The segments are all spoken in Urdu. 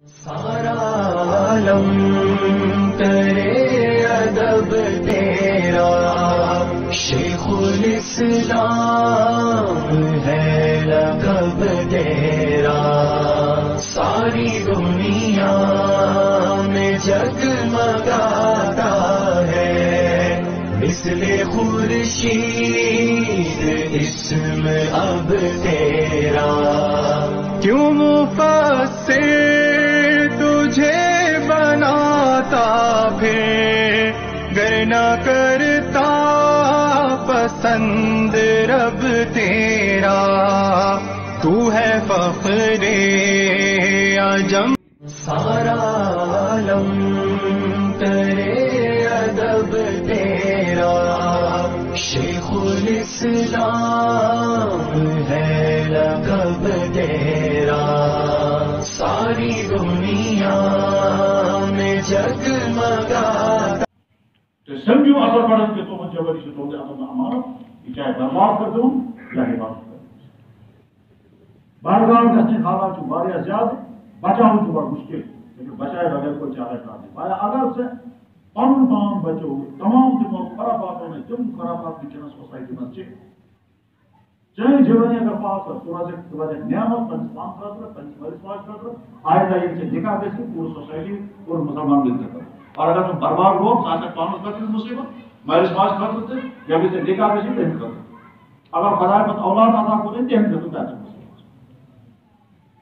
سارا عالم کرے ادب تیرا، شیخ الاسلام ہے لقب تیرا، ساری دنیا میں جگمگاتا ہے مثل خورشید اسم اب تیرا، کیوں مفسر تجھے بناتا پھر گر نہ کرتا پسند رب تیرا، تو ہے فخر عجم سارا عالم کرے ادب تیرا، شیخ الاسلام ہے لقب تیرا، ساری دنیا میں جگمگاتا۔ تو سمجھو اثر پڑھن کہ تم جبری سے تم اپنا امانت یہ چاہے برباد کر دوں یا حفاظت کر دوں بارگاہ گھنے حالات جو بارے زیادہ بچاؤ جو بڑا مشکل لیکن بچائے بغیر کوئی چارہ کار نہیں پایا اگر سے پن پان بچو تمام تمام خراباتوں میں تم خرابات وچنس سوسائٹی میں چاہے جیونی اگر پاس کر تھوڑا نعمت پنس پان خاطر پنس مالس ماج خاطر آئندہ یہ سے نکاح گژھِ پوری سوسائٹی اور مسلمان مل کر اور اگر تم برباد ہو ساتھ پانس خاطر مصیبت مالس ماج خاطر تھے جب اسے نکاح گژھِ تہند خاطر اگر خدا پتہ اولاد عطا کرے تہند خاطر بہتر مصیبت،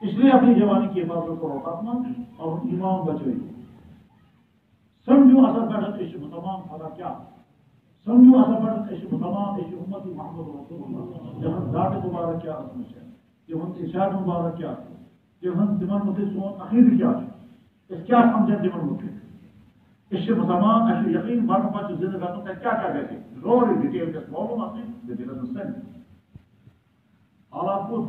اس لیے اپنی جوانی کی حفاظت کرو اپنا اور ایمان بچائیے۔ سمجھو اثر پڑھن اس مسلمان خدا کیا سمجھو اثر پڑھن اس مسلمان اس امتی محمد رسول اللہ جہاں ذات مبارک کیا اسم ہے جہاں ارشاد مبارک کیا ہے جہاں دمن مت سون عقید کیا ہے اس کیا سمجھے دمن مت اس سے مسلمان اس یقین بارہ پانچ زندگی کا کیا کہتے ہیں روری ڈیٹیل کے معلومات ہیں ڈیٹیل سن حالات پوچھ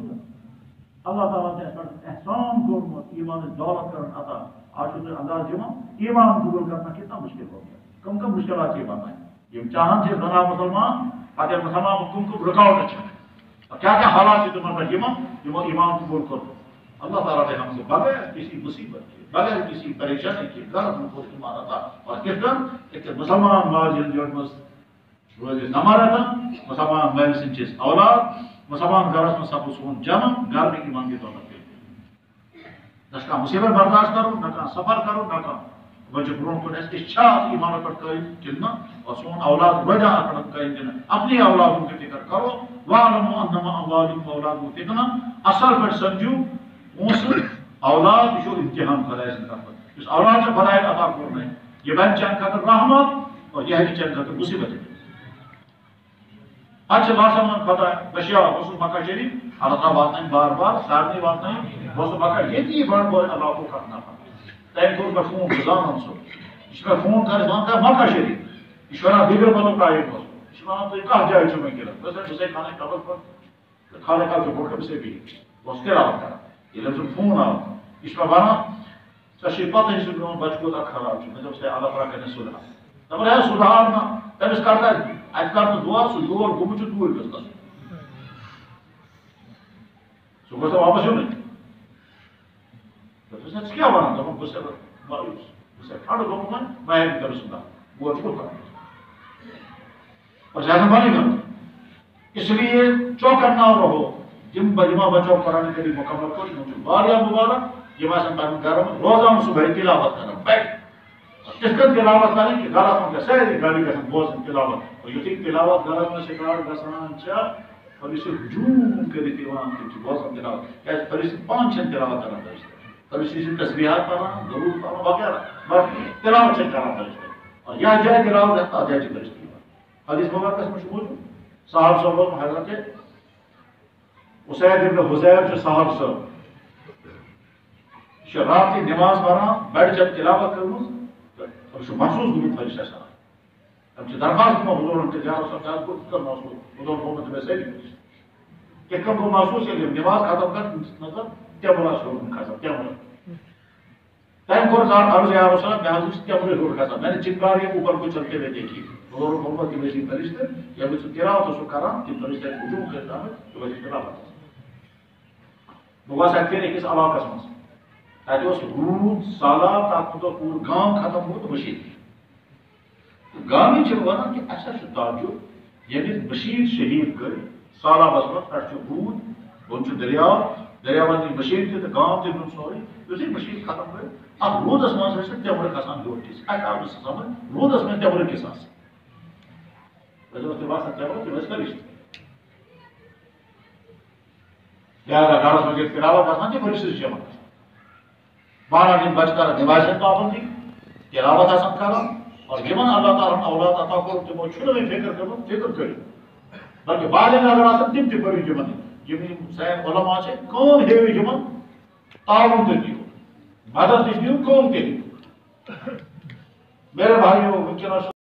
اللہ تعالیٰ نے احسان کورمت ایمان دولت کرن عطا آج تو انداز ایمان قبول کرنا کتنا مشکل ہو گیا کم کم مشکلات یہ بات ہے یہ چاہن سے بنا مسلمان پتہ مسلمان کم کم رکاوٹ اچھا کیا کیا حالات سے تمہارا ایمان قبول کرو اللہ تعالیٰ نے ہم سے بغیر کسی مصیبت کے بغیر کسی پریشانی کے گھر میں خود ایمان عطا اور کس طرح ایک مسلمان ماجن جڑمس روز نما رہتا مسلمان میں سن چیز اولاد مسلمان گھرس میں سب سون جمع گھر میں ایمان کی دولت کے نہ کا مصیبت برداشت کرو نہ کا سفر کرو نہ کا وجہ برون کو اچھا ایمان پر قائم چلنا اور سون اولاد وجہ پر قائم چلنا اپنی اولادوں کی فکر کرو وعلموا انما اموالکم واولادکم فتنہ اصل پر سمجھو اس اولاد جو امتحان خدای سے کرتا اس اولاد سے خدای عطا کرنا ہے یہ بن چند خاطر رحمت اور یہ ہے چند خاطر مصیبت ہے اچھا باسمان خدا بشیا وصول مکہ شریف اللہ تعالیٰ بات نہیں بار بار سارنی بات نہیں وصول مکہ یہ تھی بڑھ بڑھ اللہ کو کرنا پڑا تین طور پر فون بزان ہم سو اس میں فون کر زانتا ہے مکہ شریف اس میں دیگر بلو پرائیٹ ہو اس میں تو کہا جائے جو میں گرا بس اسے کھانے قبل پر کھانے کا جو بھوکے سے بھی وہ اس کے راوت کرا یہ لفظ فون آو اس میں بنا سشی پتہ ہی سکرون بچ کو تک خراب جو میں جب سے اللہ تعالیٰ کہنے صلح تب رہے صلحارنا تب اس کرتا ہے ات کر دعا سو یور گومچ دور گژھِ گژھُن سُہ گژھِ واپس یُن دپُس ژٕ کیٛاہ وَنان دپان بہٕ چھُس مایوٗس بہٕ چھُس ٹھنڈٕ گوٚمُت وۄنۍ بہٕ ہٮ۪کہٕ کٔرِتھ صُبح گوٚو چھُ کران اور زیادہ بنی گا اس لیے چوکنا رہو جم بجما بچو قرآن کریم مکمل کو واریاہ مبارک یہ باسان پنن گھر میں روزانہ صبح تلاوت کرنا بیٹھ کس کن تلاوت کریں کہ گھر میں ساری گاڑی گھن بوزن تلاوت اور یہ تلاوت گھر میں سکار گسان چا اور اسے ہجوم کرے دیوان کے بوزن تلاوت کیسے فرشتے پانچ تلاوت کرنا ہے فرشتے تسبیحات پڑھنا درود پڑھنا وغیرہ باقی تلاوت سے کرنا ہے اور یا جائے تلاوت رہتا جائے فرشتے حدیث مبارک میں موجود صاحب صاحب حضرت اسید ابن حذیر جو صاحب صاحب رات کی نماز پڑھنا بیٹھ جب تلاوت کروں اور شو محسوس گوت فرشتہ سارا اب جو درخواست میں حضور ان کے جا رسول اللہ کو کر محسوس حضور محمد میں سے کہ کم کو محسوس ہے نماز ختم کر نظر کیا بولا شروع ختم کیا بولا ٹائم کو عرض یا رسول اللہ میں حضور کیا بولے شروع ختم میں نے چنگاریاں اوپر کو چلتے ہوئے دیکھی حضور محمد کی وجہ فرشتے یا وہ تلاوت تو کرا کہ فرشتے ہجوم کرتا ہے تو وجہ تلاوت بوا سکتے ہیں کس علاقہ میں روٗد سہلاب تَتھ دۄہ پوٗرٕ گام ختم گوٚو تہٕ مٔشیٖد گامٕکۍ چھِ وَنان کہِ اَسہِ چھُ تعجُب ییٚلہِ مٔشیٖد شہیٖد گٔے سہلابَس منٛز پٮ۪ٹھٕ چھُ روٗد بۄن چھُ دٔریاو دٔریاوَن نِش مٔشیٖد تہِ تہٕ گام تہِ نیوٗ سورُے یُتھُے مٔشیٖد ختم گٔے اَتھ روٗدَس منٛز ٲسۍ تٮ۪مرٕ کھسان ہیوٚر تِژھ اَسہِ آو نہٕ سُہ سَمٕجھ روٗدَس منٛز تٮ۪مرٕ کِس آسان أسۍ اوس تِم آسان تٮ۪مرٕ تِم ٲسۍ فرِشتہٕ لہذا گرس منٛز ییٚلہِ تِلاوت آسان چھِ فرِشتہٕ چھِ جمع گژھان مانان یِم بچہٕ کران نمازِ پابندی تلاوت آسان کران اور یِمن اللہ تعالیٰ اولاد عطا کوٚر تِمو چھُنہٕ وۄنۍ فِکر کٔرمٕژ فِکر کٔرِو بلکہِ بالغ اگر آسان تِم تہِ کٔرِو یِمن یِم سٲنۍ علما چھِ کٲم ہیٚیِو یِمن تعاوُن تہِ دِیِو مدد تہِ دِیِو کٲم تہِ دِیِو میرے بھائیو وٕنکٮ۪نس